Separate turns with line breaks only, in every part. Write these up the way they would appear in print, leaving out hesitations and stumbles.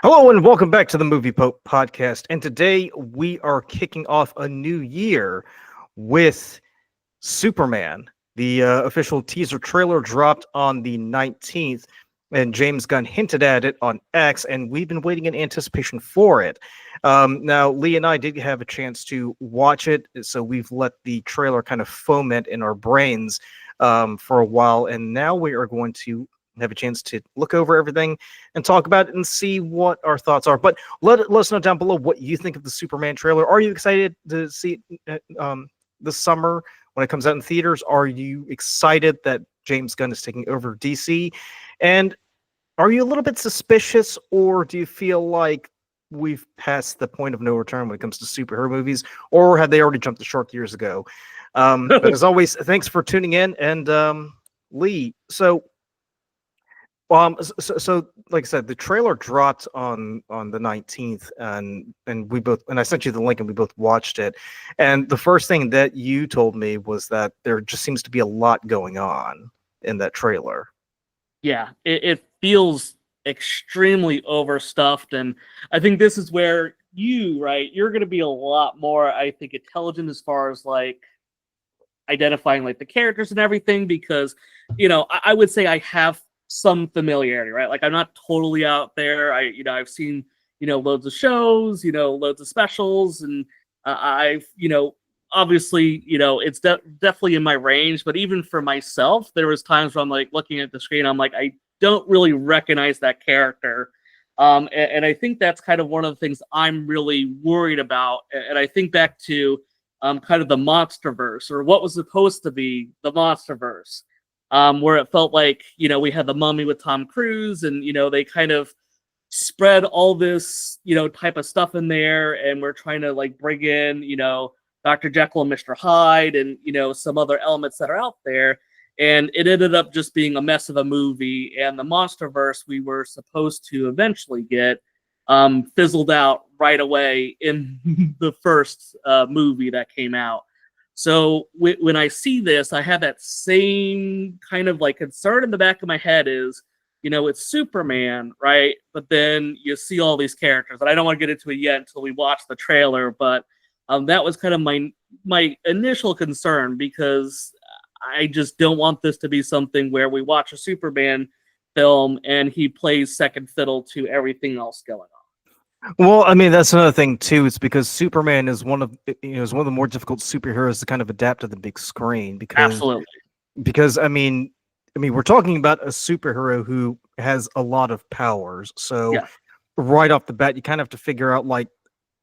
Hello and welcome back to the Movie Pope podcast. And today we are kicking off a new year with Superman. The official teaser trailer dropped on the 19th, and James Gunn hinted at it on X, and we've been waiting in anticipation for it. Now, Lee and I did have a chance to watch it, so we've let the trailer kind of foment in our brains for a while, and now we are going to have a chance to look over everything and talk about it and see what our thoughts are. But let us know down below what you think of the Superman trailer. Are you excited to see it this summer when it comes out in theaters? Are you excited that James Gunn is taking over DC? And are you a little bit suspicious, or do you feel like we've passed the point of no return when it comes to superhero movies, or had they already jumped the shark years ago? But as always, thanks for tuning in. And Lee, so like I said, the trailer dropped on the 19th, and I sent you the link and we both watched it. And the first thing that you told me was that there just seems to be a lot going on in that trailer.
Yeah, it feels extremely overstuffed, and I think this is where you're going to be a lot more, I think, intelligent as far as like identifying like the characters and everything, because I would say I have some familiarity, right? Like I'm not totally out there. I've seen loads of shows, loads of specials, and I've obviously it's definitely in my range. But even for myself, there was times where I'm like looking at the screen, I'm like, I don't really recognize that character, and I think that's kind of one of the things I'm really worried about. And I think back to kind of the MonsterVerse, or what was supposed to be the MonsterVerse. Where it felt like, we had the Mummy with Tom Cruise, and, they kind of spread all this, type of stuff in there, and we're trying to like bring in, Dr. Jekyll and Mr. Hyde, and, some other elements that are out there. And it ended up just being a mess of a movie, and the MonsterVerse we were supposed to eventually get fizzled out right away in the first movie that came out. So when I see this, I have that same kind of like concern in the back of my head is, it's Superman, right? But then you see all these characters, and I don't want to get into it yet until we watch the trailer, but that was kind of my initial concern, because I just don't want this to be something where we watch a Superman film and he plays second fiddle to everything else going on.
Well, I mean, that's another thing too. It's because Superman is one of the more difficult superheroes to kind of adapt to the big screen. Because I mean, we're talking about a superhero who has a lot of powers. So right off the bat, you kind of have to figure out like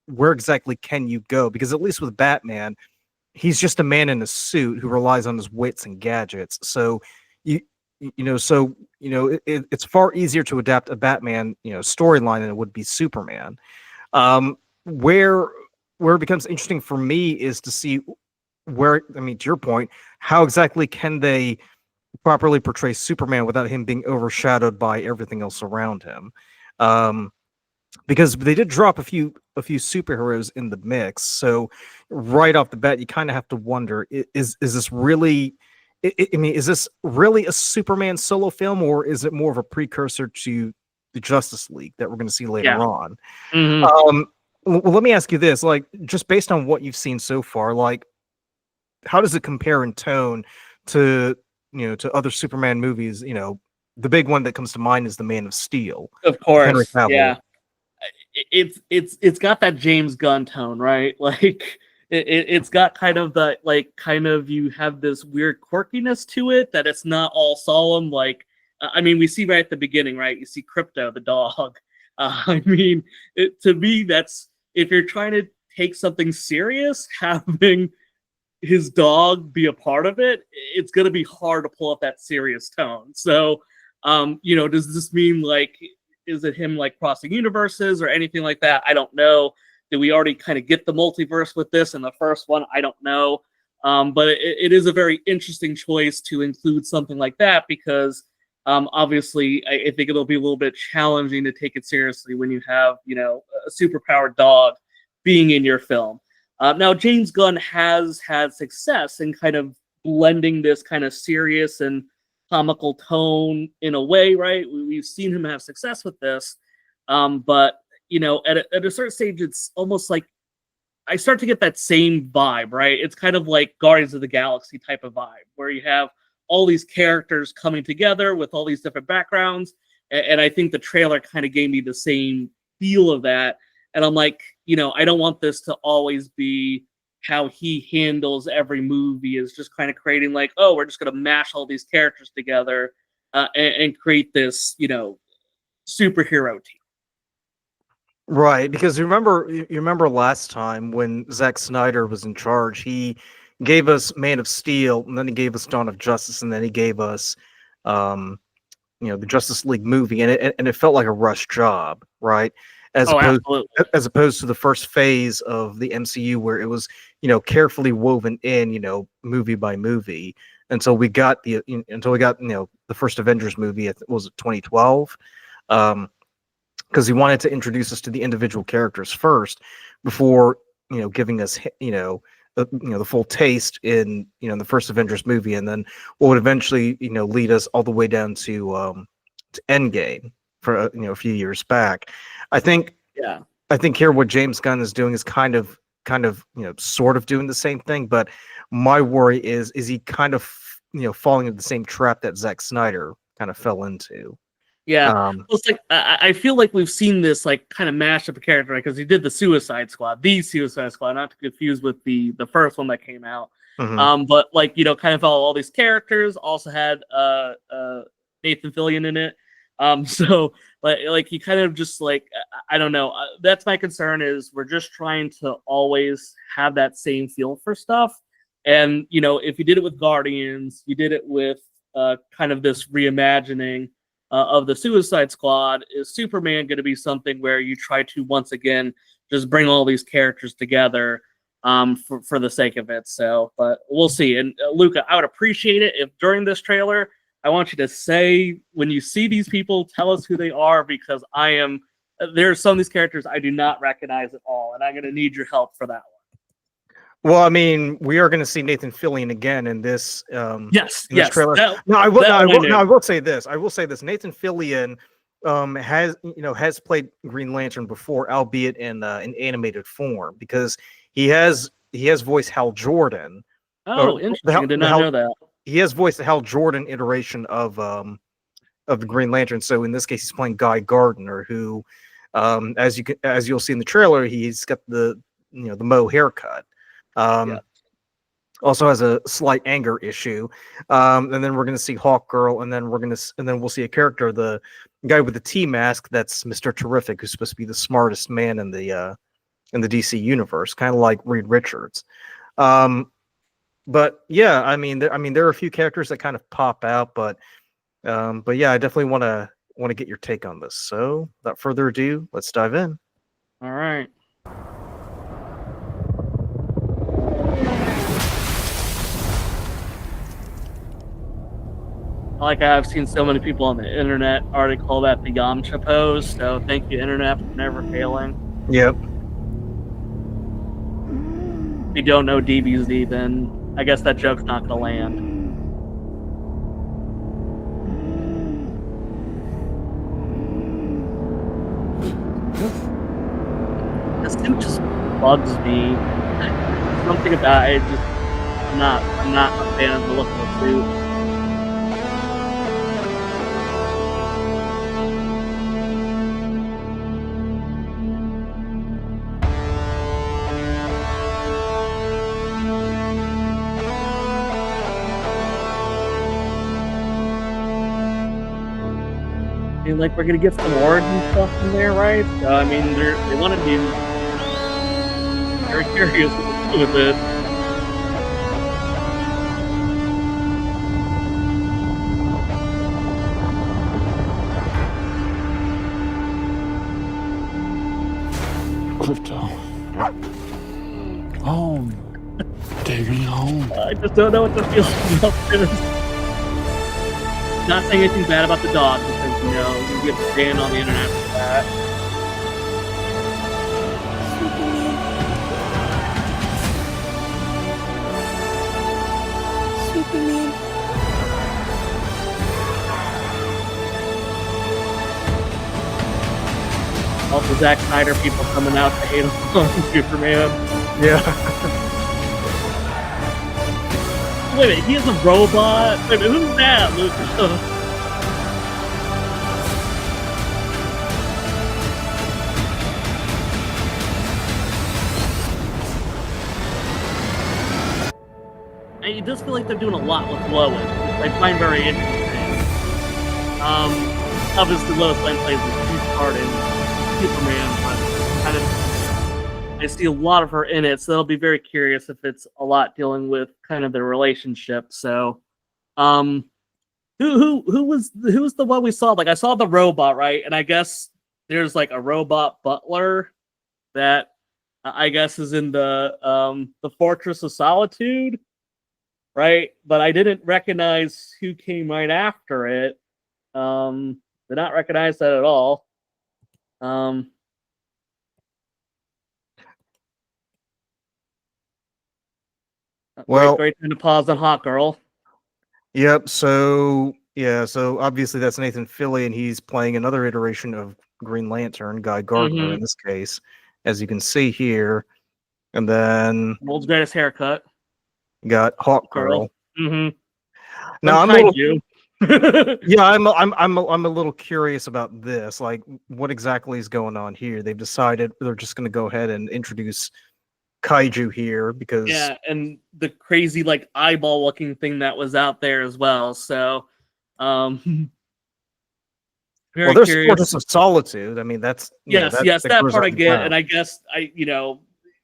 where exactly can you go? Because at least with Batman, he's just a man in a suit who relies on his wits and gadgets. So it's far easier to adapt a Batman, storyline than it would be Superman. Where it becomes interesting for me is to see to your point, how exactly can they properly portray Superman without him being overshadowed by everything else around him? Because they did drop a few superheroes in the mix, so right off the bat, you kind of have to wonder: is this really? Is this really a Superman solo film, or is it more of a precursor to the Justice League that we're going to see later on?
Mm-hmm.
Well, let me ask you this: like, just based on what you've seen so far, like, how does it compare in tone to to other Superman movies? The big one that comes to mind is the Man of Steel,
Of course,
Henry Cavill.
Yeah. It's got that James Gunn tone, right? Like. It's got kind of the you have this weird quirkiness to it, that it's not all solemn. Like, we see right at the beginning, right? You see Crypto, the dog. To me, that's, if you're trying to take something serious, having his dog be a part of it, it's going to be hard to pull up that serious tone. So, does this mean like, is it him like crossing universes or anything like that? I don't know. Did we already kind of get the multiverse with this in the first one? I don't know. But it is a very interesting choice to include something like that, because obviously I think it'll be a little bit challenging to take it seriously when you have, a superpowered dog being in your film. Now, James Gunn has had success in kind of blending this kind of serious and comical tone in a way, right? We've seen him have success with this. But at a certain stage, it's almost like I start to get that same vibe, right? It's kind of like Guardians of the Galaxy type of vibe, where you have all these characters coming together with all these different backgrounds. And I think the trailer kind of gave me the same feel of that. And I'm like, I don't want this to always be how he handles every movie, is just kind of creating like, oh, we're just going to mash all these characters together and create this, superhero team.
Right, because you remember last time when Zack Snyder was in charge, he gave us Man of Steel, and then he gave us Dawn of Justice, and then he gave us, um, the Justice League movie, and it felt like a rush job, right? As
Oh,
opposed
absolutely.
as opposed to the first phase of the MCU, where it was carefully woven in, movie by movie, until we got the first Avengers movie. Was it 2012? Because he wanted to introduce us to the individual characters first before giving us the full taste in the first Avengers movie, and then what would eventually lead us all the way down to Endgame for a few years back. I think
Yeah.
I think here what James Gunn is doing is kind of sort of doing the same thing, but my worry is he kind of falling into the same trap that Zack Snyder kind of fell into.
Yeah.
Um,
Well, it's like I feel like we've seen this like kind of mash up a character, right? Because he did the Suicide Squad, not to confuse with the first one that came out.
mhm.
But like kind of all these characters also had Nathan Fillion in it. So like he kind of just like I don't know. That's my concern, is we're just trying to always have that same feel for stuff. And if you did it with Guardians, you did it with kind of this reimagining of the Suicide Squad. Is Superman going to be something where you try to once again just bring all these characters together for the sake of it? So, but we'll see. And Luca, I would appreciate it if during this trailer, I want you to say, when you see these people, tell us who they are, because there are some of these characters I do not recognize at all, and I'm going to need your help for that one.
Well, I mean, we are going to see Nathan Fillion again in this.
Yes,
in this
yes.
trailer. I will say this. Nathan Fillion has played Green Lantern before, albeit in animated form, because he has voiced Hal Jordan.
Oh, interesting. I did not know that.
He has voiced the Hal Jordan iteration of the Green Lantern. So in this case, he's playing Guy Gardner, who, as you'll see in the trailer, he's got the the Mo haircut. Also has a slight anger issue, and then we're going to see Hawkgirl, and then we'll see a character, the guy with the T mask, that's Mr. Terrific, who's supposed to be the smartest man in the DC universe, kind of like Reed Richards. But yeah, I mean, there are a few characters that kind of pop out, but yeah, I definitely want to get your take on this. So, without further ado, let's dive in.
All right. Like I've seen so many people on the internet already call that the Yamcha pose. So thank you, internet, for never failing.
Yep.
If you don't know DBZ, then I guess that joke's not going to land. This suit just bugs me. Something about it just I'm not a fan of the look of the suit. Like we're gonna get some origin stuff in there, right? I mean, they want to be very curious with it.
Crypto. Home. Take me home.
I just don't know what to feel about this. Not saying anything bad about the dog, because you get banned on the internet for that.
Superman.
all the Zack Snyder people coming out to hate on Superman.
Yeah.
Wait a minute, he is a robot? Wait a minute, who's that, Lucas? It does feel like they're doing a lot with Lois, which I find very interesting. Obviously Lois Lane plays a huge part in Superman, but kind of I see a lot of her in it, so I'll be very curious if it's a lot dealing with kind of their relationship. So, who was the one we saw? Like I saw the robot, right? And I guess there's like a robot butler that I guess is in the Fortress of Solitude. Right, but I didn't recognize who came right after it. Did not recognize that at all.
Well,
great time to pause on Hot Girl.
Yep. So yeah. So obviously that's Nathan Fillion, and he's playing another iteration of Green Lantern, Guy Gardner in this case, as you can see here. And then
World's greatest haircut.
You got Hawk Girl.
Mm-hmm.
Now I'm a little, yeah, I'm a little curious about this. Like, what exactly is going on here? They've decided they're just going to go ahead and introduce kaiju here because
and the crazy like eyeball looking thing that was out there as well. So, very
well, there's
curious.
Fortress of Solitude. I mean, that's
yes, that part I get, and I guess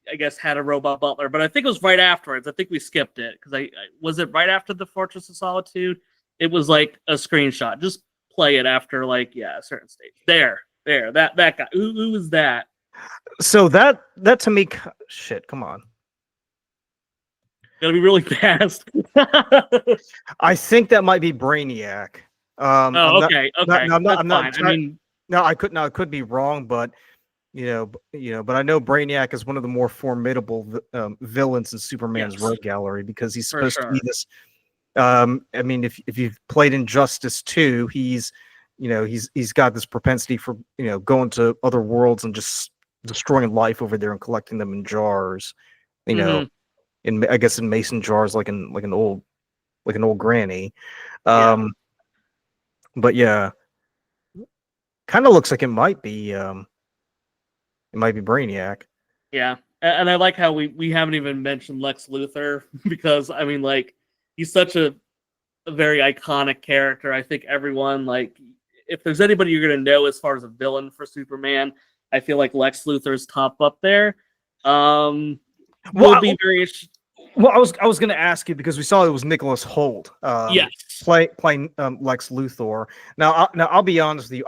I guess had a robot butler, but I think it was right afterwards. I think we skipped it because I was it right after the Fortress of Solitude. It was like a screenshot. Just play it after like a certain stage. There, that guy. Who was that?
So that to me, shit. Come on,
gotta be really fast.
I think that might be Brainiac.
Okay.
I'm not.
I mean,
no, I could be wrong, but. But I know Brainiac is one of the more formidable villains in Superman's rogue gallery because he's supposed to be this. I mean, if you've played Injustice 2, he's got this propensity for going to other worlds and just destroying life over there and collecting them in jars. I guess in mason jars, like an old granny. But yeah, kind of looks like it might be. It might be Brainiac.
Yeah, and I like how we haven't even mentioned Lex Luthor because I mean, like, he's such a very iconic character. I think everyone like, if there's anybody you're gonna know as far as a villain for Superman, I feel like Lex Luthor's top up there. Well,
I was going to ask you because we saw it was Nicholas Hoult. Playing Lex Luthor. Now I'll be honest with you.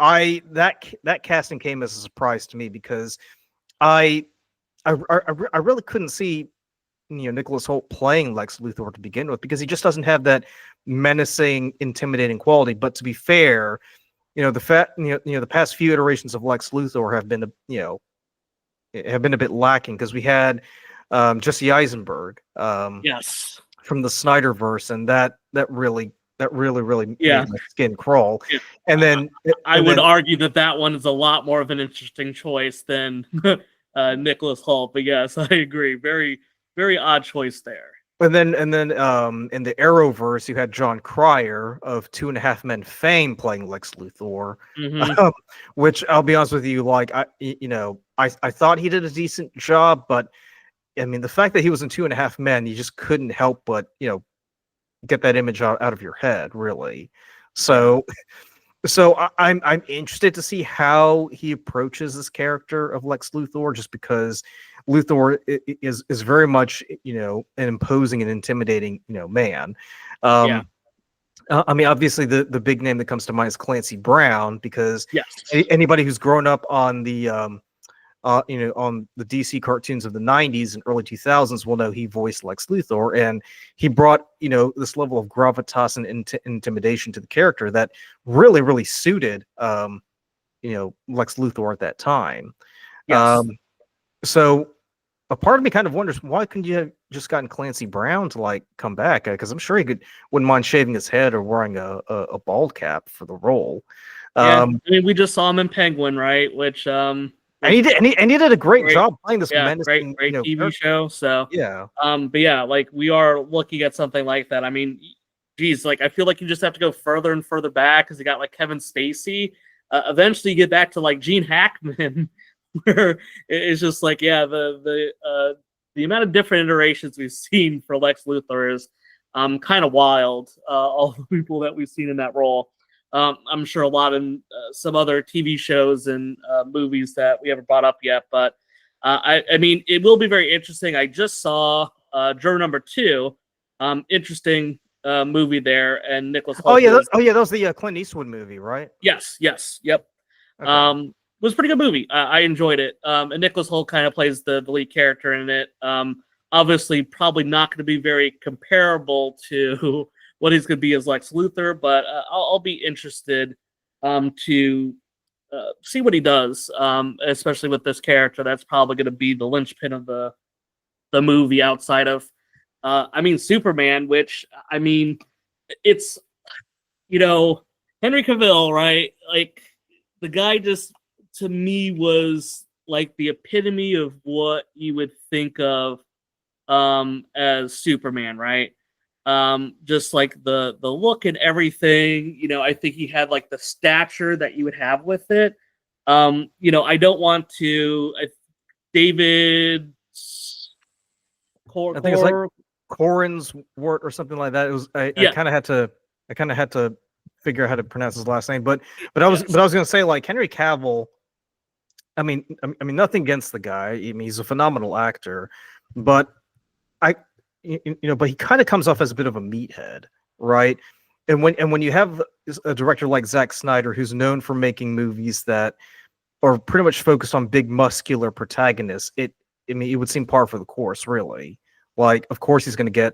That casting came as a surprise to me because I really couldn't see Nicholas Hoult playing Lex Luthor to begin with because he just doesn't have that menacing, intimidating quality. But to be fair, the past few iterations of Lex Luthor have been a bit lacking because we had Jesse Eisenberg from the Snyderverse, and that really made my skin crawl. And then
I would argue that one is a lot more of an interesting choice than Nicholas Hoult. But yes, I agree. Very, very odd choice there.
And then in the Arrowverse, you had John Cryer of 2.5 Men fame playing Lex Luthor, which I'll be honest with you, like I thought he did a decent job, but I mean the fact that he was in 2.5 Men, you just couldn't help but get that image out of your head, really. So I'm interested to see how he approaches this character of Lex Luthor, just because Luthor is very much an imposing and intimidating man. I mean, obviously the big name that comes to mind is Clancy Brown, because anybody who's grown up on the on the DC cartoons of the 90s and early 2000s will know he voiced Lex Luthor, and he brought this level of gravitas and intimidation to the character that really suited Lex Luthor at that time. So a part of me kind of wonders, why couldn't you have just gotten Clancy Brown to come back? Because I'm sure he wouldn't mind shaving his head or wearing a bald cap for the role.
I mean, we just saw him in Penguin, right? Which
And he did, and he did a great
Great,
job playing this
yeah,
menacing,
great TV
character.
show. So,
Yeah.
but yeah, like we are looking at something like that. I mean, geez, like I feel like you just have to go further and further back because you got like Kevin Spacey. Eventually, you get back to like Gene Hackman, where it's just like, yeah, the amount of different iterations we've seen for Lex Luthor is kind of wild. All the people that we've seen in that role. I'm sure a lot in some other TV shows and movies that we haven't brought up yet, but I mean, it will be very interesting. I just saw Juror Number 2, interesting movie there, and Nicholas Hoult
Yeah,
was,
that was the Clint Eastwood movie, right?
yes, yep.
Okay.
It was a pretty good movie. I enjoyed it. And Nicholas Hoult kind of plays the lead character in it. Obviously, probably not going to be very comparable to what he's going to be as Lex Luthor, but I'll be interested to see what he does, especially with this character. That's probably going to be the linchpin of the movie outside of, I mean, Superman, which, I mean, it's, Henry Cavill, right? Like, the guy just, to me, was like the epitome of what you would think of as Superman, right? Just like the look and everything, I think he had like the stature that you would have with it. I don't want to David
I think it's like Corin's wort or something like that. It was I kind of had to figure out how to pronounce his last name, but I was going to say, like, Henry Cavill. I mean, nothing against the guy. I mean, he's a phenomenal actor, but but he kind of comes off as a bit of a meathead, right? And when you have a director like Zack Snyder, who's known for making movies that are pretty much focused on big muscular protagonists, it would seem par for the course, really. Like, of course, he's going to get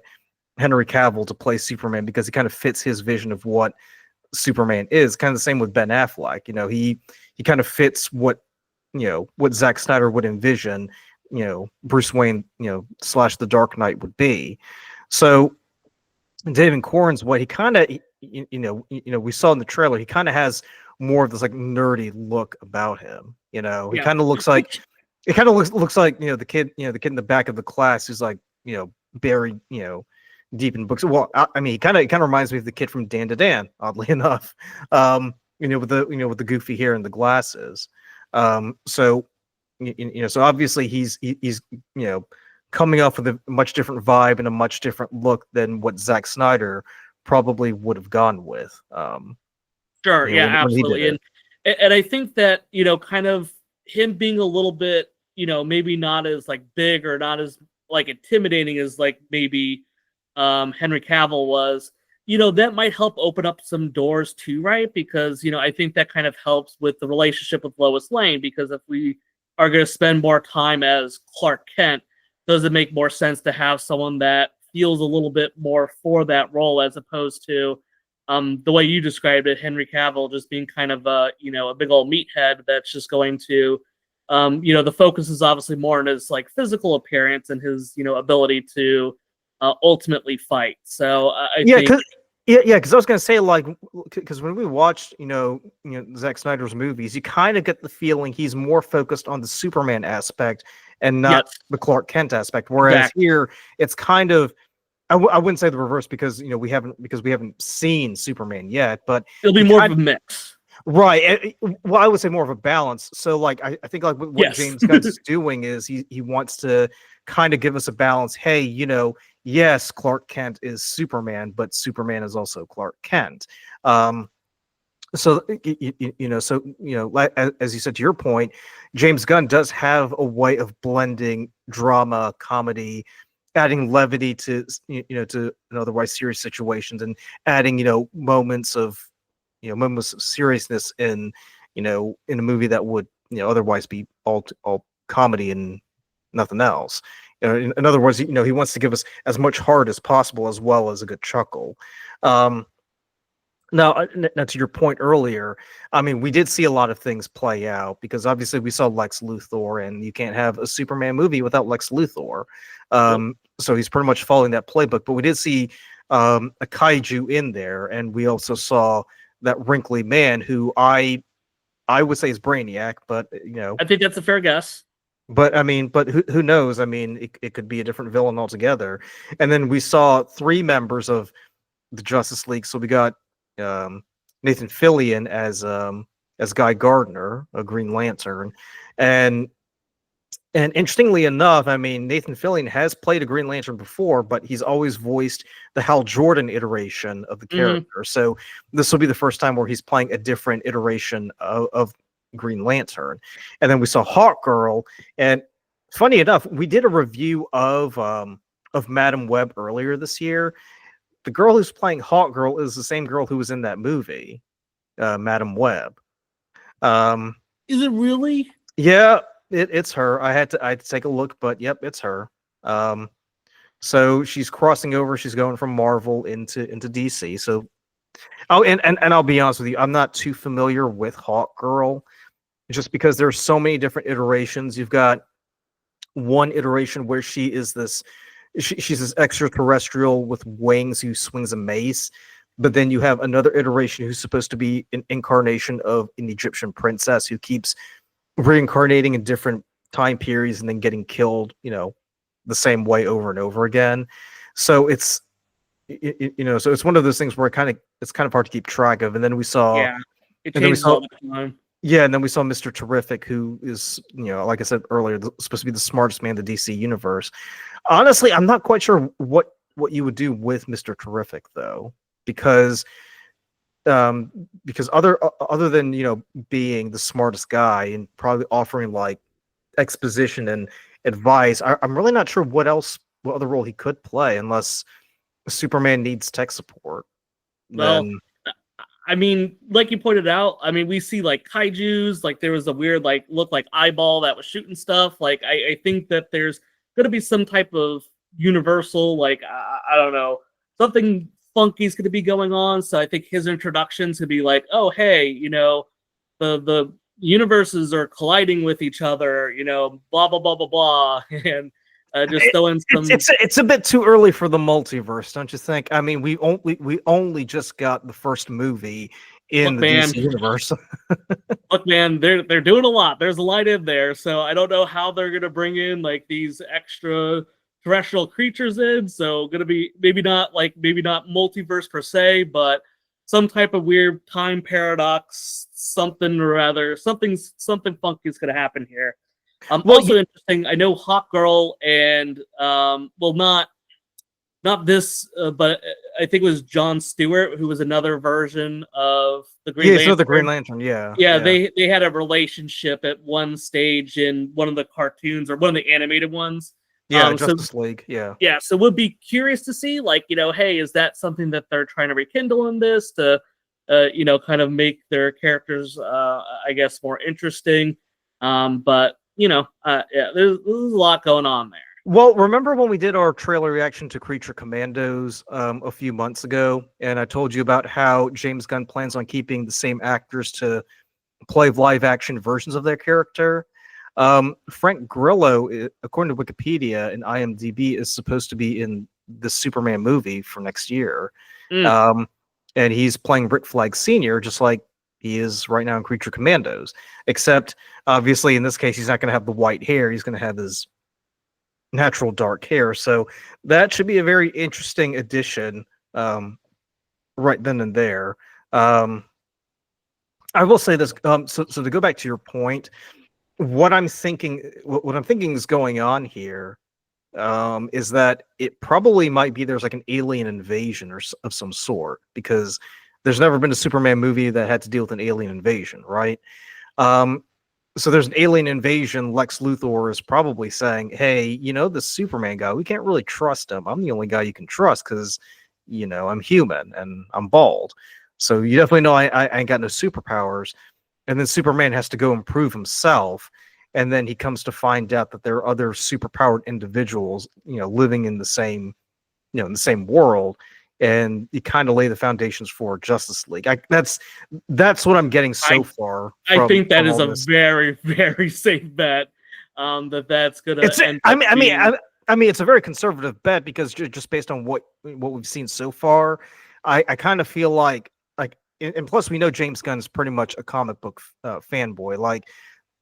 Henry Cavill to play Superman because he kind of fits his vision of what Superman is. Kind of the same with Ben Affleck. He kind of fits what Zack Snyder would envision, Bruce Wayne, / the Dark Knight would be. So David Corn's what he kind of, we saw in the trailer, he kind of has more of this like nerdy look about him. He kind of looks like, looks like, the kid in the back of the class who's like, buried, deep in books. Well, I mean, he kind of reminds me of the kid from Dan to Dan, oddly enough. With the goofy hair and the glasses. So obviously he's coming off with a much different vibe and a much different look than what Zack Snyder probably would have gone with.
Sure, yeah, absolutely. And I think that, kind of him being a little bit, maybe not as like big or not as like intimidating as like maybe Henry Cavill was, that might help open up some doors too, right? Because, I think that kind of helps with the relationship with Lois Lane, because if we are going to spend more time as Clark Kent, does it make more sense to have someone that feels a little bit more for that role, as opposed to the way you described it, Henry Cavill just being kind of a big old meathead that's just going to, the focus is obviously more on his like physical appearance and his, ability to ultimately fight. So I think.
Because I was gonna say, like, because when we watched, Zack Snyder's movies, you kind of get the feeling he's more focused on the Superman aspect and not the Clark Kent aspect. Whereas here, it's kind of, I wouldn't say the reverse, because we haven't seen Superman yet, but
it'll be more of a mix,
right? Well, I would say more of a balance. So, like, I think like what James Gunn is doing is he wants to kind of give us a balance. Hey, yes, Clark Kent is Superman, but Superman is also Clark Kent. So as you said, to your point, James Gunn does have a way of blending drama, comedy, adding levity to to otherwise serious situations, and adding moments of seriousness in a movie that would otherwise be all comedy and nothing else. In other words, he wants to give us as much heart as possible, as well as a good chuckle. Now, to your point earlier, I mean, we did see a lot of things play out, because obviously we saw Lex Luthor, and you can't have a Superman movie without Lex Luthor. So he's pretty much following that playbook. But we did see a kaiju in there, and we also saw that wrinkly man who I I would say is Brainiac, but
I think that's a fair guess.
but I mean, but who knows? I mean, it could be a different villain altogether. And then we saw 3 members of the Justice League. So we got Nathan Fillion as Guy Gardner, a Green Lantern, and interestingly enough, I mean, Nathan Fillion has played a Green Lantern before, but he's always voiced the Hal Jordan iteration of the character. So this will be the first time where he's playing a different iteration of Green Lantern. And then we saw Hawkgirl, and funny enough, we did a review of Madam Web earlier this year. The girl who's playing Hawkgirl is the same girl who was in that movie, Madam Web.
Is it really?
Yeah. It's her. I had to take a look, but yep, it's her. So she's crossing over. She's going from Marvel into DC. So, and I'll be honest with you, I'm not too familiar with Hawkgirl, just because there's so many different iterations. You've got one iteration where she is she's this extraterrestrial with wings who swings a mace, but then you have another iteration who's supposed to be an incarnation of an Egyptian princess who keeps reincarnating in different time periods and then getting killed, the same way over and over again. So it's so it's one of those things where it's kind of hard to keep track of. And then we saw
it changes all the time.
Yeah, and then we saw Mr. Terrific, who is, like I said earlier, supposed to be the smartest man in the DC universe. Honestly, I'm not quite sure what you would do with Mr. Terrific though, because other than being the smartest guy and probably offering like exposition and advice, I'm really not sure what other role he could play unless Superman needs tech support.
Well, I mean, like you pointed out, I mean, we see like kaijus, like there was a weird look like eyeball that was shooting stuff. Like I think that there's going to be some type of universal, I don't know, something funky's going to be going on. So I think his introductions could be like, oh, hey, the universes are colliding with each other, blah, blah, blah, blah, blah. And just throw in some...
It's a bit too early for the multiverse, don't you think? I mean, we only just got the first movie in the DC universe.
Look, man, they're doing a lot. There's a light in there. So I don't know how they're going to bring in like these extra terrestrial creatures in, so gonna be maybe not multiverse per se, but some type of weird time paradox, something or other, something funky is gonna happen here. Interesting. I know Hawkgirl and not this, but I think it was Jon Stewart, who was another version of the Green Lantern.
Yeah, so the Green Lantern, yeah.
They had a relationship at one stage in one of the cartoons or one of the animated ones.
Yeah, Justice League. Yeah.
Yeah, so we'll be curious to see, hey, is that something that they're trying to rekindle in this to, kind of make their characters, I guess, more interesting. But there's a lot going on there.
Well, remember when we did our trailer reaction to Creature Commandos a few months ago, and I told you about how James Gunn plans on keeping the same actors to play live action versions of their character? Frank Grillo, according to Wikipedia and IMDb, is supposed to be in the Superman movie for next year. And he's playing Rick Flag Sr., just like he is right now in Creature Commandos. Except, obviously, in this case, he's not going to have the white hair. He's going to have his natural dark hair. So that should be a very interesting addition right then and there. I will say this. So to go back to your point, what I'm thinking is going on here is that it probably might be there's like an alien invasion of some sort, because there's never been a Superman movie that had to deal with an alien invasion, right? So there's an alien invasion. Lex Luthor is probably saying, hey, the Superman guy, we can't really trust him. I'm the only guy you can trust because, I'm human and I'm bald. So you definitely know I ain't got no superpowers. And then Superman has to go and prove himself. And then he comes to find out that there are other superpowered individuals, living in the same, in the same world. And you kind of lay the foundations for Justice League. That's what I'm getting so far.
I think that is a very, very safe bet. That's gonna.
I mean, it's a very conservative bet because just based on what we've seen so far, I kind of feel like and plus we know James Gunn is pretty much a comic book fanboy.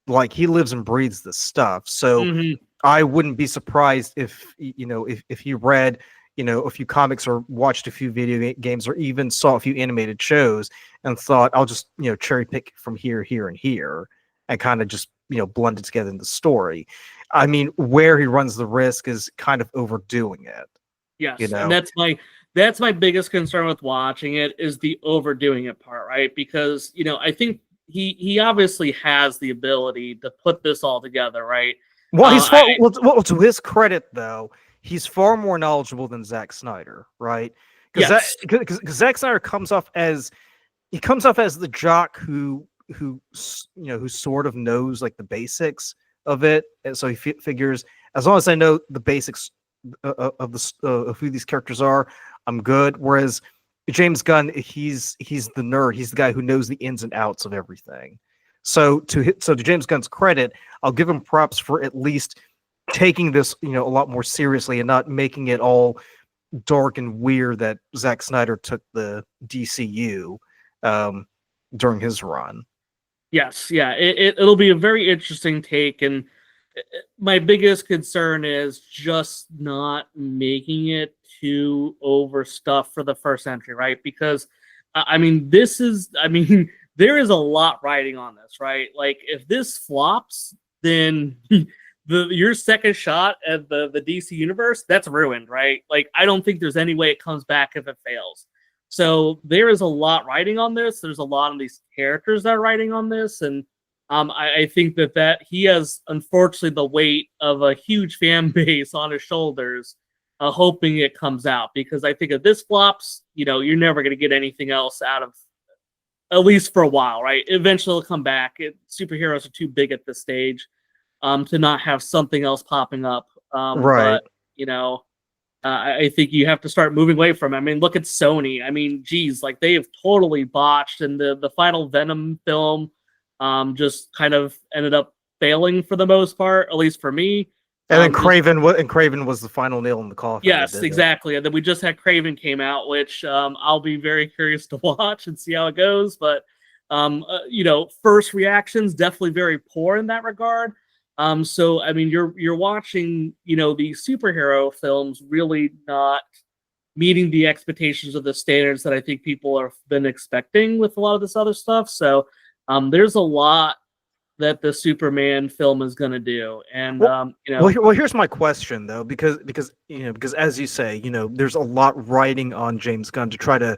Like he lives and breathes this stuff. So
Mhm.
I wouldn't be surprised if if he read a few comics or watched a few video games or even saw a few animated shows and thought I'll just cherry pick from here, here, and here and kind of just blend it together in the story. I mean, where he runs the risk is kind of overdoing it.
Yes, and that's my biggest concern with watching it is the overdoing it part, right? Because I think he obviously has the ability to put this all together, right?
Well, well, to his credit, though, he's far more knowledgeable than Zack Snyder, right? Because Zack Snyder comes off as the jock who sort of knows like the basics of it, and so he figures as long as I know the basics of who these characters are, I'm good. Whereas James Gunn, he's the nerd. He's the guy who knows the ins and outs of everything. So to James Gunn's credit, I'll give him props for at least taking this a lot more seriously and not making it all dark and weird that Zack Snyder took the DCU during his run.
Yes, yeah, it'll be a very interesting take, and my biggest concern is just not making it too overstuffed for the first entry, right? Because I mean, there is a lot riding on this, right? Like, if this flops, then your second shot at the DC universe, that's ruined, right? Like, I don't think there's any way it comes back if it fails. So there is a lot riding on this. There's a lot of these characters that are riding on this, and I think that he has, unfortunately, the weight of a huge fan base on his shoulders, hoping it comes out. Because I think if this flops, you're never going to get anything else out of, at least for a while, right? Eventually it'll come back. Superheroes are too big at this stage to not have something else popping up.
Right.
But, I think you have to start moving away from it. I mean, look at Sony. I mean, geez, like they have totally botched, and the final Venom film just kind of ended up failing for the most part, at least for me.
And then Craven was the final nail in the coffin.
Yes, exactly. And then we just had Craven came out, which I'll be very curious to watch and see how it goes. But first reactions definitely very poor in that regard. So I mean, you're watching these superhero films really not meeting the expectations of the standards that I think people have been expecting with a lot of this other stuff. So there's a lot that the Superman film is going to do, and
well, here's my question though, because as you say, there's a lot riding on James Gunn to try to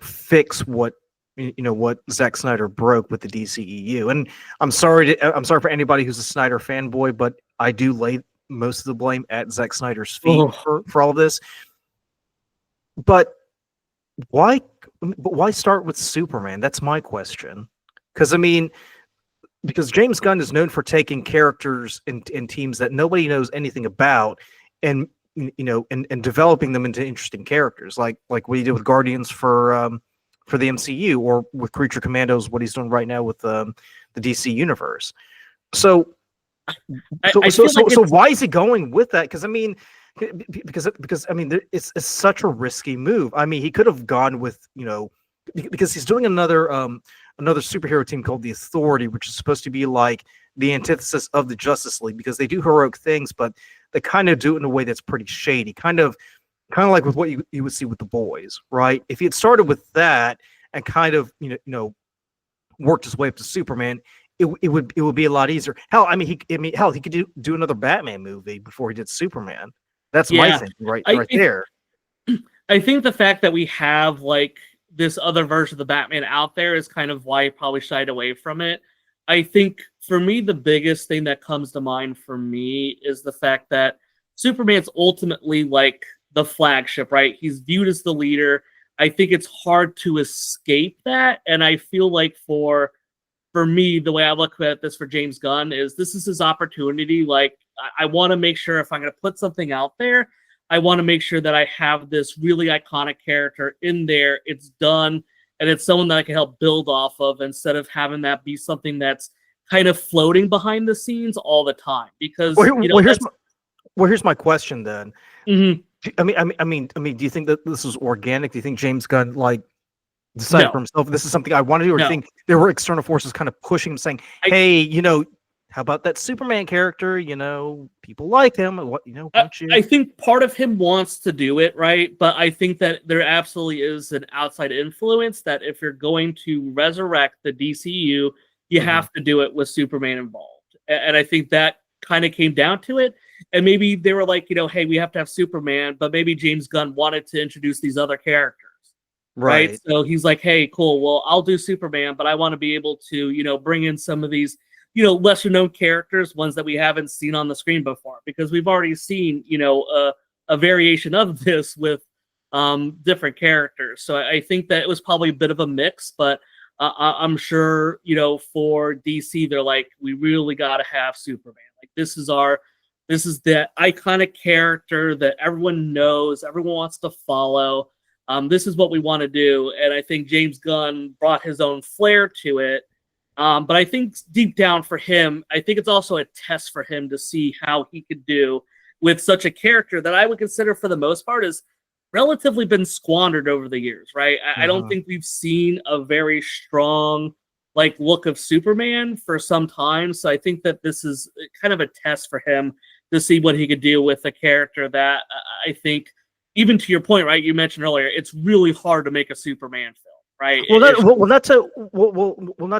fix what Zack Snyder broke with the DCEU. And I'm sorry for anybody who's a Snyder fanboy, but I do lay most of the blame at Zack Snyder's feet for all of this. But why start with Superman? That's my question. Because James Gunn is known for taking characters in teams that nobody knows anything about and developing them into interesting characters, like what he did with Guardians for the MCU, or with Creature Commandos, what he's doing right now with the DC universe. So why is he going with that? Because it's such a risky move. I mean, he could have gone with because he's doing another superhero team called the Authority, which is supposed to be like the antithesis of the Justice League, because they do heroic things, but they kind of do it in a way that's pretty shady, kind of like with what you would see with the Boys, right? If he had started with that and kind of worked his way up to Superman, it would be a lot easier. Hell, he could do another Batman movie before he did Superman. That's my thinking right there.
I think the fact that we have like this other version of the Batman out there is kind of why he probably shied away from it. I think for me, the biggest thing that comes to mind for me is the fact that Superman's ultimately like the flagship, right? He's viewed as the leader. I think it's hard to escape that. And I feel like for me, the way I look at this for James Gunn is this is his opportunity. Like, I want to make sure if I'm going to put something out there, I want to make sure that I have this really iconic character in there. It's done, and it's someone that I can help build off of instead of having that be something that's kind of floating behind the scenes all the time. Because
here's my question then.
Mm-hmm.
I mean, do you think that this is organic? Do you think James Gunn decide
No.
for himself, this is something I want to do, or
No.
think there were external forces kind of pushing him, saying, hey, how about that Superman character? People like him. What, why don't you?
I think part of him wants to do it, right? But I think that there absolutely is an outside influence that if you're going to resurrect the DCU, you have to do it with Superman involved. And I think that kind of came down to it. And maybe they were like, hey, we have to have Superman, but maybe James Gunn wanted to introduce these other characters. Right. So he's like, hey, cool. Well, I'll do Superman, but I want to be able to, bring in some of these, lesser known characters, ones that we haven't seen on the screen before, because we've already seen, a variation of this with different characters. So I think that it was probably a bit of a mix, but I'm sure, for DC, they're like, we really got to have Superman. Like, this is the iconic character that everyone knows, everyone wants to follow. This is what we want to do. And I think James Gunn brought his own flair to it. But I think deep down for him, I think it's also a test for him to see how he could do with such a character that I would consider, for the most part, is relatively been squandered over the years, right? I don't think we've seen a very strong look of Superman for some time. So I think that this is kind of a test for him to see what he could do with a character that I think, even to your point, right? You mentioned earlier, it's really hard to make a Superman film. Right.
Not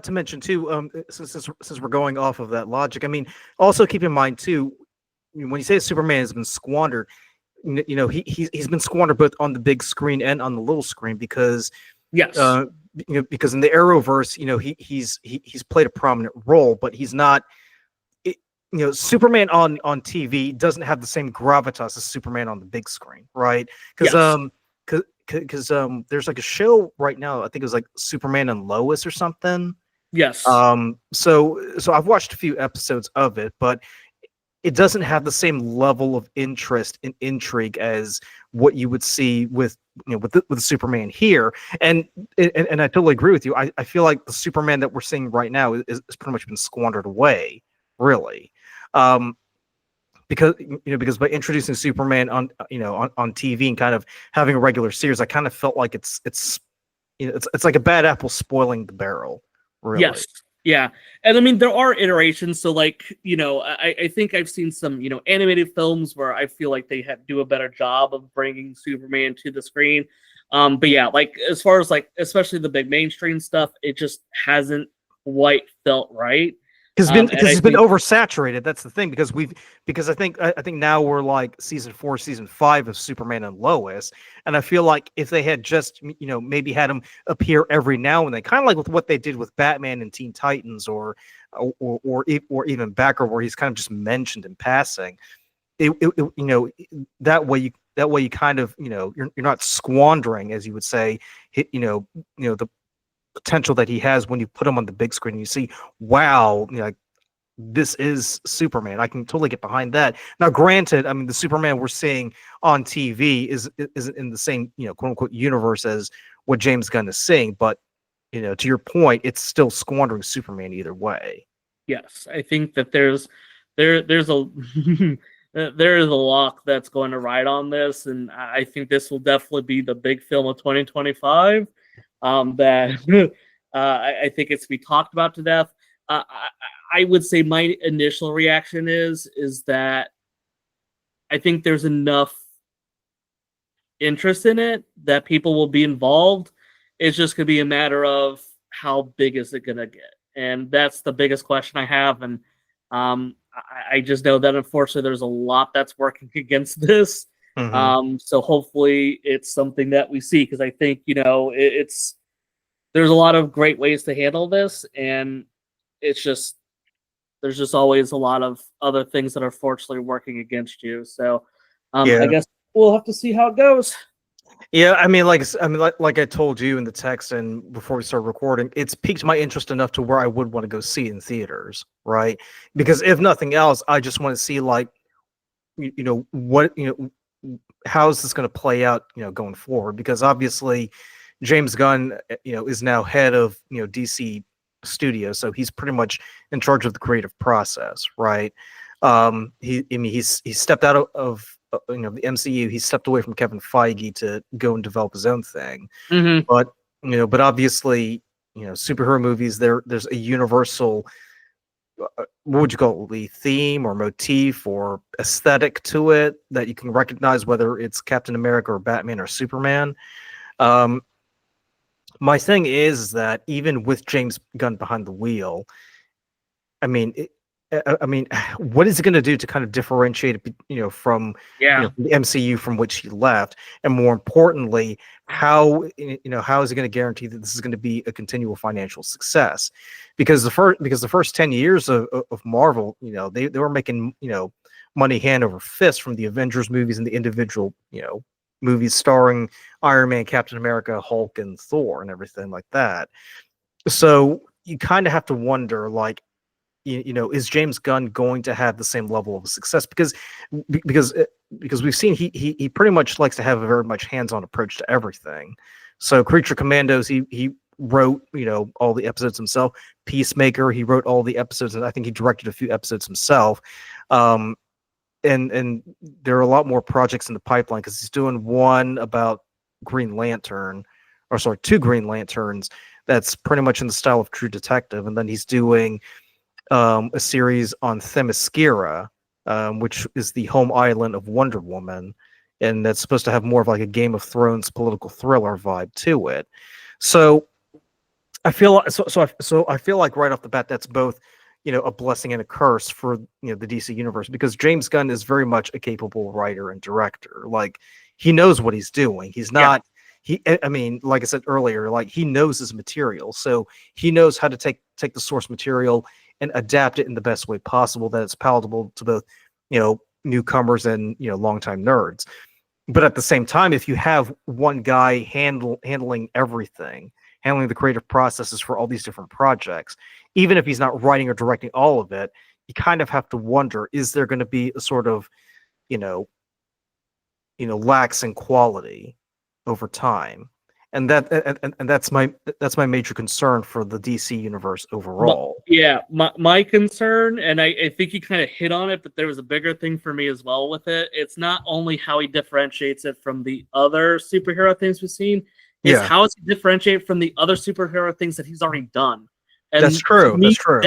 to mention too. Since we're going off of that logic, I mean, also keep in mind too, when you say Superman has been squandered, he's been squandered both on the big screen and on the little screen because because in the Arrowverse, he's played a prominent role, but he's not. Superman on TV doesn't have the same gravitas as Superman on the big screen, right? Because there's like a show right now, I think it was like Superman and Lois or something.
Yes.
So I've watched a few episodes of it, but it doesn't have the same level of interest and intrigue as what you would see with with Superman here. And I totally agree with you. I feel like the Superman that we're seeing right now is pretty much been squandered away, really. Because by introducing Superman on TV and kind of having a regular series, I kind of felt like it's like a bad apple spoiling the barrel. Really.
Yes. Yeah. And I mean, there are iterations. So I think I've seen some, animated films where I feel like they do a better job of bringing Superman to the screen. But yeah, as far as especially the big mainstream stuff, it just hasn't quite felt right.
Because it's been oversaturated. That's the thing. Because I think now we're like season 4, season 5 of Superman and Lois, and I feel like if they had just maybe had him appear every now and then, kind of like with what they did with Batman and Teen Titans, or even Batgirl, where he's kind of just mentioned in passing. That way you kind of you're not squandering, as you would say, the potential that he has when you put him on the big screen and you see, wow, this is Superman. I can totally get behind that. Now, granted, I mean, the Superman we're seeing on TV isn't in the same quote unquote universe as what James Gunn is seeing, but to your point, it's still squandering Superman either way.
Yes, I think that there's a there is a lock that's going to ride on this, and I think this will definitely be the big film of 2025. That I think it's to be talked about to death. I would say my initial reaction is that I think there's enough interest in it that people will be involved. It's just going to be a matter of how big is it going to get, and that's the biggest question I have. And I just know that unfortunately there's a lot that's working against this. So hopefully it's something that we see, because I think there's a lot of great ways to handle this, and there's just always a lot of other things that are fortunately working against you. So I guess we'll have to see how it goes.
Yeah, I mean, like I told you in the text and before we started recording, it's piqued my interest enough to where I would want to go see it in theaters, right? Because if nothing else, I just want to see how is this going to play out, going forward? Because obviously, James Gunn, is now head of DC Studios, so he's pretty much in charge of the creative process, right? He's stepped out of the MCU. He stepped away from Kevin Feige to go and develop his own thing.
Mm-hmm.
But But obviously, superhero movies, there's a universal, what would you call it, the theme or motif or aesthetic to it that you can recognize, whether it's Captain America or Batman or Superman. Um, my thing is that even with James Gunn behind the wheel, I mean, what is it going to do to kind of differentiate it, from the MCU from which he left, and more importantly, how is it going to guarantee that this is going to be a continual financial success? Because the first 10 years of Marvel, they were making money hand over fist from the Avengers movies and the individual movies starring Iron Man, Captain America, Hulk, and Thor, and everything like that. So you kind of have to wonder, like, is James Gunn going to have the same level of success? Because we've seen he pretty much likes to have a very much hands-on approach to everything. So Creature Commandos, he wrote all the episodes himself. Peacemaker, he wrote all the episodes, and I think he directed a few episodes himself. And there are a lot more projects in the pipeline, because he's doing one about Green Lantern, or sorry, 2 Green Lanterns. That's pretty much in the style of True Detective, and then he's doing a series on Themyscira, which is the home island of Wonder Woman, and that's supposed to have more of like a Game of Thrones political thriller vibe to it. So I feel I feel like right off the bat, that's both a blessing and a curse for the DC universe, because James Gunn is very much a capable writer and director. Like, he knows what he's doing. He's not. I mean, like I said earlier, like, he knows his material, so he knows how to take the source material and adapt it in the best way possible, that it's palatable to both, newcomers and, longtime nerds. But at the same time, if you have one guy handling everything, handling the creative processes for all these different projects, even if he's not writing or directing all of it, you kind of have to wonder, is there going to be a sort of, lax in quality over time? And that's my major concern for the DC universe overall.
My concern, and I think you kind of hit on it, but there was a bigger thing for me as well with it. It's not only how he differentiates it from the other superhero things we've seen, it's how does he differentiate from the other superhero things that he's already done. And
that's true. That's true.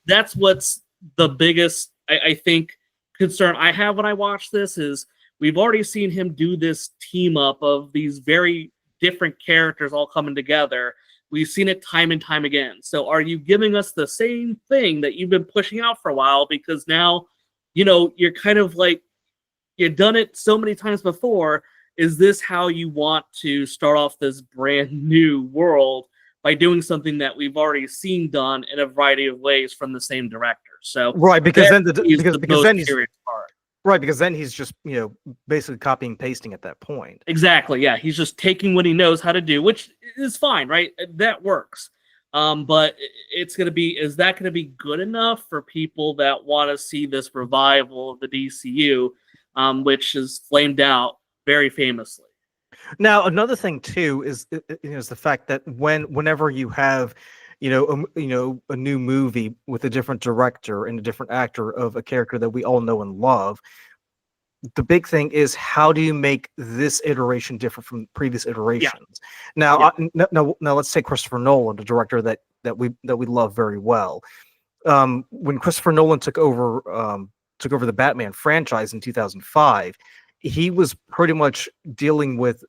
That's what's the biggest, I think, concern I have when I watch this, is we've already seen him do this team up of these very different characters all coming together. We've seen it time and time again. So are you giving us the same thing that you've been pushing out for a while? Because now, you're kind of like, you've done it so many times before. Is this how you want to start off this brand new world, by doing something that we've already seen done in a variety of ways from the same director? So
right, because then because then he's just basically copying and pasting at that point.
Exactly. Yeah, he's just taking what he knows how to do, which is fine, right? That works. But is that going to be good enough for people that want to see this revival of the DCU, which is flamed out very famously?
Now, another thing too is the fact that whenever you have a new movie with a different director and a different actor of a character that we all know and love, the big thing is, how do you make this iteration different from previous iterations? Now, now let's take Christopher Nolan, the director that we love very well. When Christopher Nolan took over the Batman franchise in 2005, he was pretty much dealing with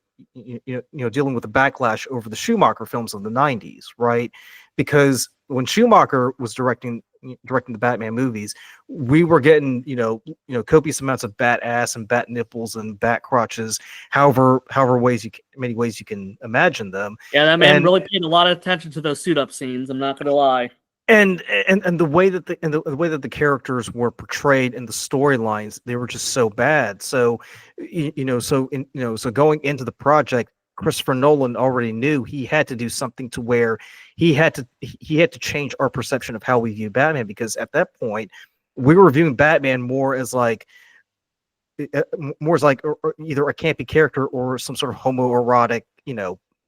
dealing with the backlash over the Schumacher films of the 90s, right? Because when Schumacher was directing the Batman movies, we were getting copious amounts of bat ass and bat nipples and bat crotches, however many ways you can imagine them.
Yeah, that man really paid a lot of attention to those suit up scenes, I'm not gonna lie.
And the way that the characters were portrayed in the storylines, they were just so bad. So so going into the project, Christopher Nolan already knew he had to do something to where he had to change our perception of how we view Batman, because at that point we were viewing Batman more as like either a campy character or some sort of homoerotic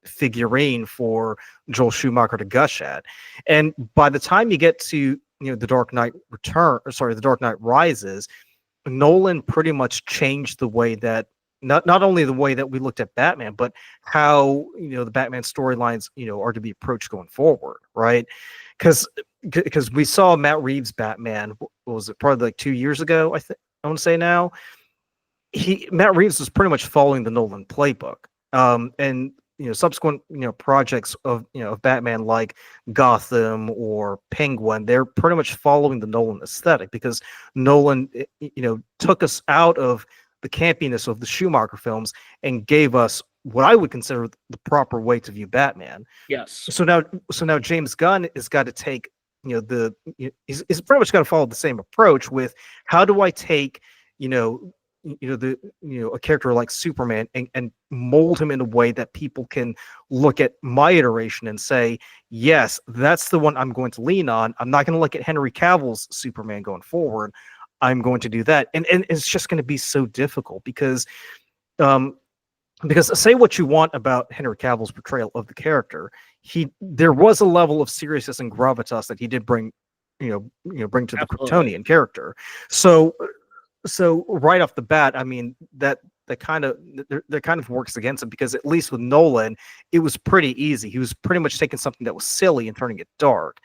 figurine for Joel Schumacher to gush at. And by the time you get to The Dark Knight Rises, Nolan pretty much changed the way that not only the way that we looked at Batman, but how the Batman storylines are to be approached going forward, right? Because we saw Matt Reeves' Batman. What was it? Probably like 2 years ago. I want to say now. Matt Reeves was pretty much following the Nolan playbook. And subsequent projects of of Batman like Gotham or Penguin, they're pretty much following the Nolan aesthetic, because Nolan took us out of the campiness of the Schumacher films and gave us what I would consider the proper way to view Batman.
Yes.
So now James Gunn has got to take he's pretty much got to follow the same approach with, how do I take a character like Superman and mold him in a way that people can look at my iteration and say, yes, that's the one I'm going to lean on. I'm not going to look at Henry Cavill's Superman going forward. I'm going to do that. And it's just going to be so difficult because say what you want about Henry Cavill's portrayal of the character, there was a level of seriousness and gravitas that he did bring to the Kryptonian character. So right off the bat, I mean, that kind of works against him, because at least with Nolan, it was pretty easy. He was pretty much taking something that was silly and turning it dark.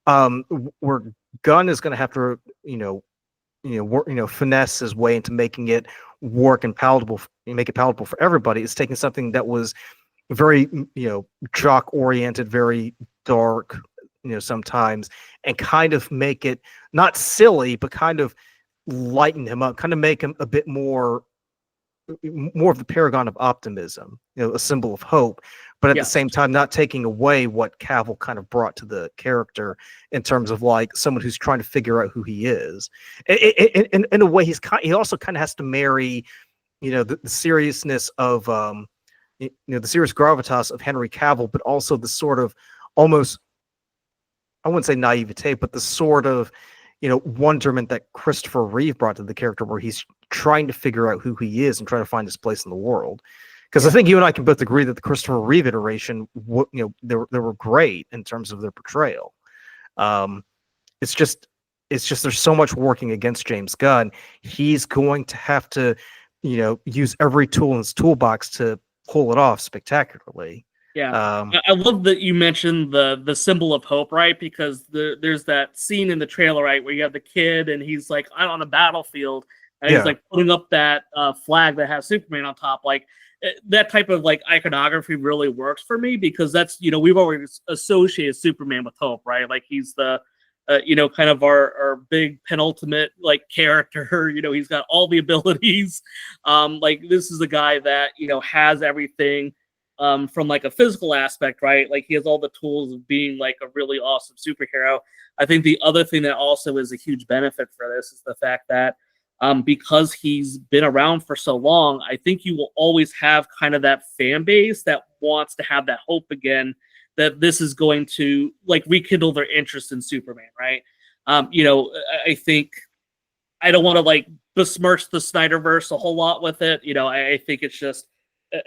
Where Gunn is going to have to finesse his way into making it work and palatable, make it palatable for everybody. It's taking something that was very jock oriented, very dark, sometimes, and kind of make it not silly, but kind of lighten him up, kind of make him a bit more of the paragon of optimism, a symbol of hope, but at the same time not taking away what Cavill kind of brought to the character in terms of like someone who's trying to figure out who he is. In a way, he also kind of has to marry the seriousness of the serious gravitas of Henry Cavill, but also the sort of almost, I wouldn't say naivete, but the sort of wonderment that Christopher Reeve brought to the character, where he's trying to figure out who he is and trying to find his place in the world. Because I think you and I can both agree that the Christopher Reeve iteration, they were great in terms of their portrayal. It's just there's so much working against James Gunn. He's going to have to use every tool in his toolbox to pull it off spectacularly.
Yeah, I love that you mentioned the symbol of hope, right? Because there's that scene in the trailer, right, where you have the kid and he's like out on a battlefield and he's like putting up that flag that has Superman on top. Like that type of like iconography really works for me, because that's we've always associated Superman with hope, right? Like he's the kind of our big penultimate like character. He's got all the abilities. Like this is a guy that has everything. From like a physical aspect, right? Like he has all the tools of being like a really awesome superhero. I think the other thing that also is a huge benefit for this is the fact that because he's been around for so long, I think you will always have kind of that fan base that wants to have that hope again, that this is going to like rekindle their interest in Superman, right? I think I don't want to like besmirch the Snyderverse a whole lot with it. I think it's just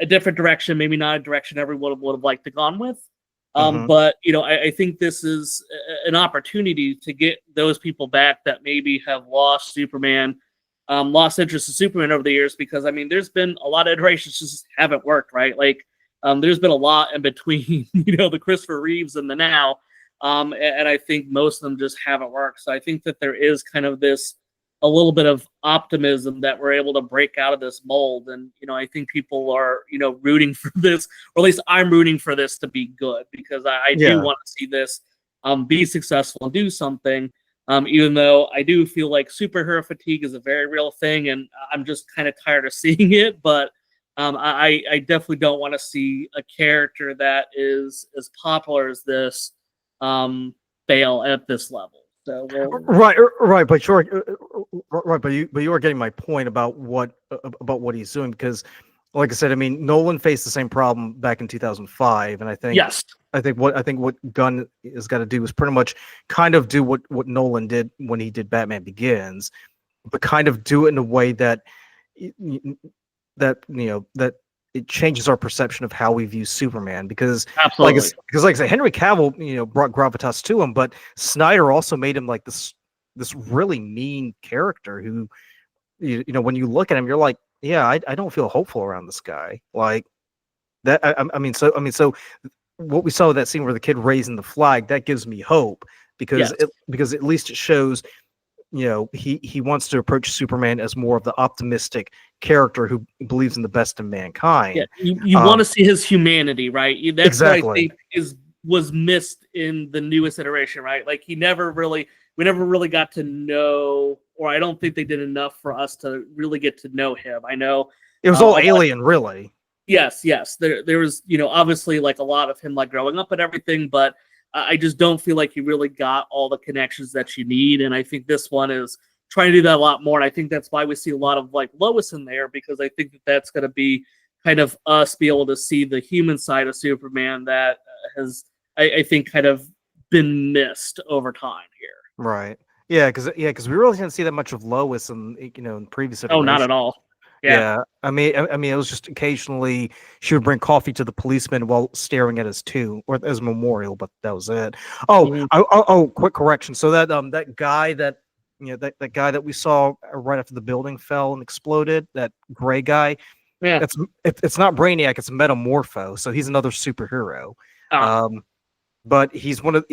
a different direction, maybe not a direction everyone would have liked to gone with. But, I think this is an opportunity to get those people back that maybe have lost Superman, lost interest in Superman over the years, because, I mean, there's been a lot of iterations just haven't worked, right? Like, there's been a lot in between, the Christopher Reeves and the now. And I think most of them just haven't worked. So I think that there is kind of a little bit of optimism that we're able to break out of this mold. And, I think people are, rooting for this, or at least I'm rooting for this to be good, because I do want to see this be successful and do something, even though I do feel like superhero fatigue is a very real thing, and I'm just kind of tired of seeing it. But I definitely don't want to see a character that is as popular as this fail at this level. So
right, but you are getting my point about what he's doing, because, like I said, I mean, Nolan faced the same problem back in 2005, and I think what Gunn has got to do is pretty much kind of do what Nolan did when he did Batman Begins, but kind of do it in a way that it changes our perception of how we view Superman, because
absolutely,
like I said, Henry Cavill, brought gravitas to him, but Snyder also made him like this really mean character who, when you look at him, you're like, yeah, I don't feel hopeful around this guy. Like that. So what we saw with that scene where the kid raising the flag, that gives me hope
Yes.
because at least it shows, he wants to approach Superman as more of the optimistic character who believes in the best in
Yeah,
mankind.
you want to see his humanity, right? That's what I
Exactly.
think was missed in the newest iteration, right? Like we never really got to know, or I don't think they did enough for us to really get to know him. I know
It was
a
all
lot.
alien, really.
Yes. There was, obviously like a lot of him like growing up and everything, but I just don't feel like you really got all the connections that you need. And I think this one is trying to do that a lot more. And I think that's why we see a lot of like Lois in there, because I think that that's going to be kind of us be able to see the human side of Superman that has, I think, kind of been missed over time here.
Right. Yeah, because we really didn't see that much of Lois in previous
Oh, not at
iterations.
all. Yeah.
Yeah, I mean, it was just occasionally she would bring coffee to the policeman while staring at his tomb or as a memorial, but that was it. Oh,
Mhm.
quick correction. So that guy that guy that we saw right after the building fell and exploded, that gray guy,
Yeah.
it's not Brainiac, it's Metamorpho. So he's another superhero.
Ah,
Um, but he's one of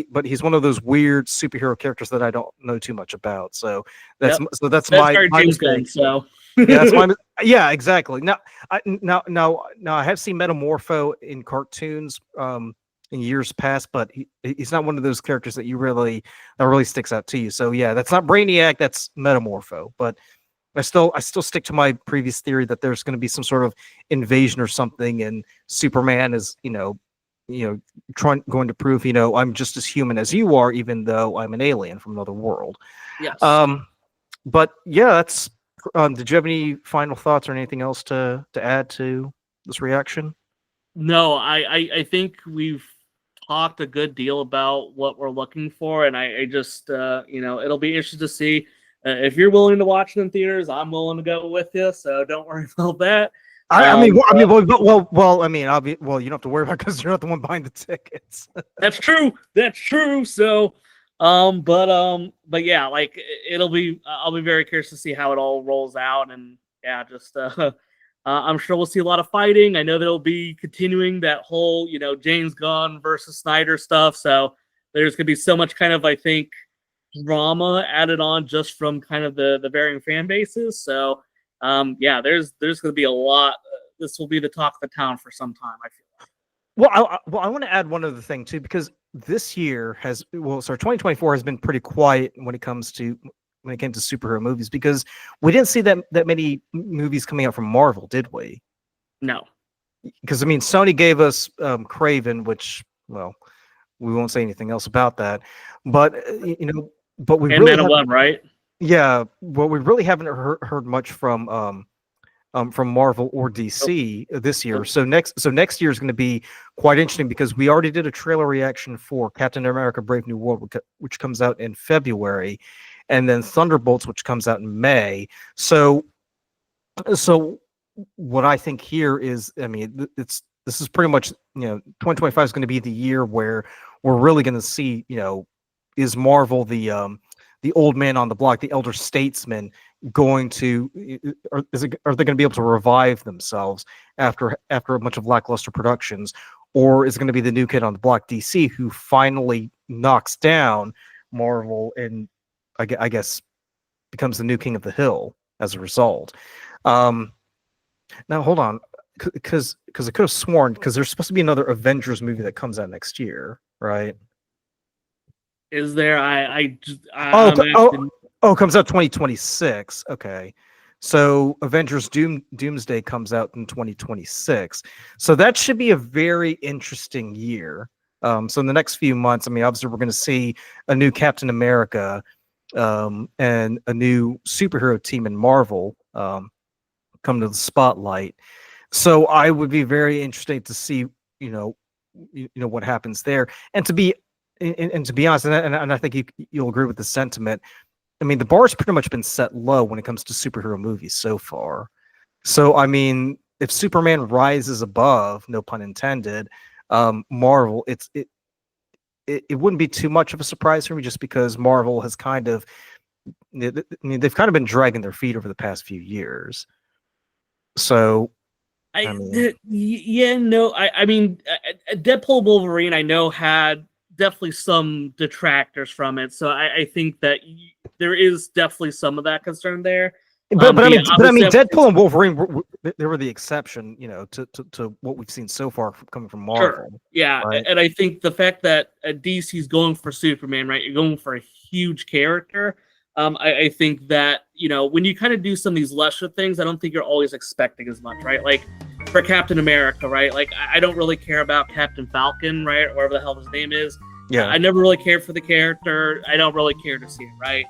those weird superhero characters that I don't know too much about. So that's
yep.
so that's
That's
my
very
my
James Gunn.
mistake.
So
Yeah, that's my yeah, exactly. Now I have seen Metamorpho in cartoons in years past, but he's not one of those characters that really sticks out to you. So yeah, that's not Brainiac, that's Metamorpho. But I still stick to my previous theory that there's going to be some sort of invasion or something, and Superman is going to prove I'm just as human as you are, even though I'm an alien from another world.
yes.
But yeah, that's. Did you have any final thoughts or anything else to add to this reaction?
No, I think we've talked a good deal about what we're looking for, and I just it'll be interesting to see if you're willing to watch it in theaters. I'm willing to go with you, so don't worry about that.
I mean, you don't have to worry about because you're not the one buying the tickets.
That's true. That's true. So, but yeah, like it'll be. I'll be very curious to see how it all rolls out, and yeah, just I'm sure we'll see a lot of fighting. I know they'll be continuing that whole James Gunn versus Snyder stuff. So there's gonna be so much kind of, I think, drama added on just from kind of the varying fan bases. So yeah, there's gonna be a lot. This will be the talk of the town for some time, I feel.
Well, I want to add one other thing too, because this year 2024 has been pretty quiet when it came to superhero movies, because we didn't see that many movies coming out from Marvel, did we?
No.
Because I mean, Sony gave us Craven, which, well, we won't say anything else about that, but but we
And
really
Man of
haven't,
Web, right?
yeah, well, we really haven't heard much from Marvel or DC this year.
Nope.
So next year is going to be quite interesting, because we already did a trailer reaction for Captain America: Brave New World, which comes out in February, and then Thunderbolts, which comes out in May. So what I think here is, I mean, this is pretty much 2025 is going to be the year where we're really going to see, is Marvel the old man on the block, the elder statesman, going to, are they going to be able to revive themselves after a bunch of lackluster productions, or is it going to be the new kid on the block, DC, who finally knocks down Marvel and I guess becomes the new king of the hill as a result? Now hold on, because I could have sworn, because there's supposed to be another Avengers movie that comes out next year, right?
Is there?
Oh,
I'm actually,
it comes out 2026. Okay. So Avengers Doomsday comes out in 2026. So that should be a very interesting year. So in the next few months, I mean, obviously we're going to see a new Captain America and a new superhero team in Marvel come to the spotlight. So I would be very interested to see, what happens there. And to be honest, and I think you'll agree with the sentiment. I mean, the bar's pretty much been set low when it comes to superhero movies so far. So, I mean, if Superman rises above, no pun intended, Marvel, it wouldn't be too much of a surprise for me, just because Marvel has kind of, I mean, they've kind of been dragging their feet over the past few years. So
I
mean-
yeah, no, I mean, Deadpool Wolverine, I know had definitely some detractors from it, so I think that there is definitely some of that concern there.
But I mean,
obviously,
Deadpool and Wolverine they were the exception, you know, to what we've seen so far coming from Marvel.
Sure. Yeah,
right?
and I think the fact that DC's going for Superman, right? You're going for a huge character. I think that, you know, when you kind of do some of these lesser things, I don't think you're always expecting as much, right? Like for Captain America, right? Like I don't really care about Captain Falcon, right? Or whatever the hell his name is.
Yeah.
I never really cared for the character. I don't really care to see it, right?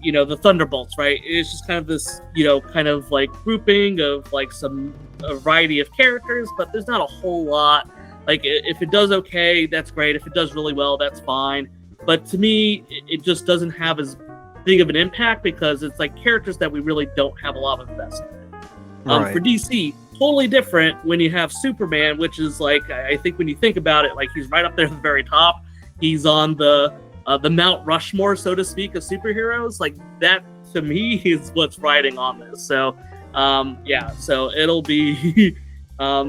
You know, the Thunderbolts, right? It's just kind of this, you know, kind of like grouping of like a variety of characters, but there's not a whole lot. Like if it does okay, that's great. If it does really well, that's fine. But to me, it just doesn't have as big of an impact because it's like characters that we really don't have a lot of investment in.
Right.
For DC, totally different when you have Superman, which is like, I think when you think about it, like he's right up there at the very top. He's on the Mount Rushmore, so to speak, of superheroes. Like that to me is what's riding on this. So yeah, so it'll be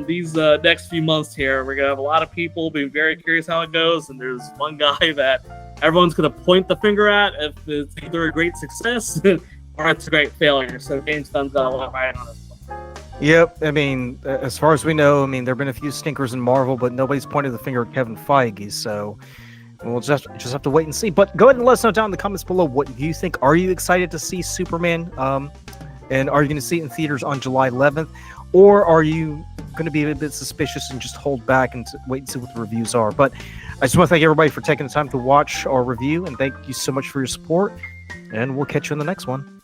these next few months here. We're gonna have a lot of people being very curious how it goes, and there's one guy that everyone's gonna point the finger at if it's either a great success or it's a great failure. So James Gunn's got a lot riding on this.
Yep. I mean, as far as we know, I mean, there've been a few stinkers in Marvel, but nobody's pointed the finger at Kevin Feige. So we'll just have to wait and see. But go ahead and let us know down in the comments below what you think. Are you excited to see Superman? And are you going to see it in theaters on July 11th? Or are you going to be a bit suspicious and just hold back and wait and see what the reviews are? But I just want to thank everybody for taking the time to watch our review. And thank you so much for your support. And we'll catch you in the next one.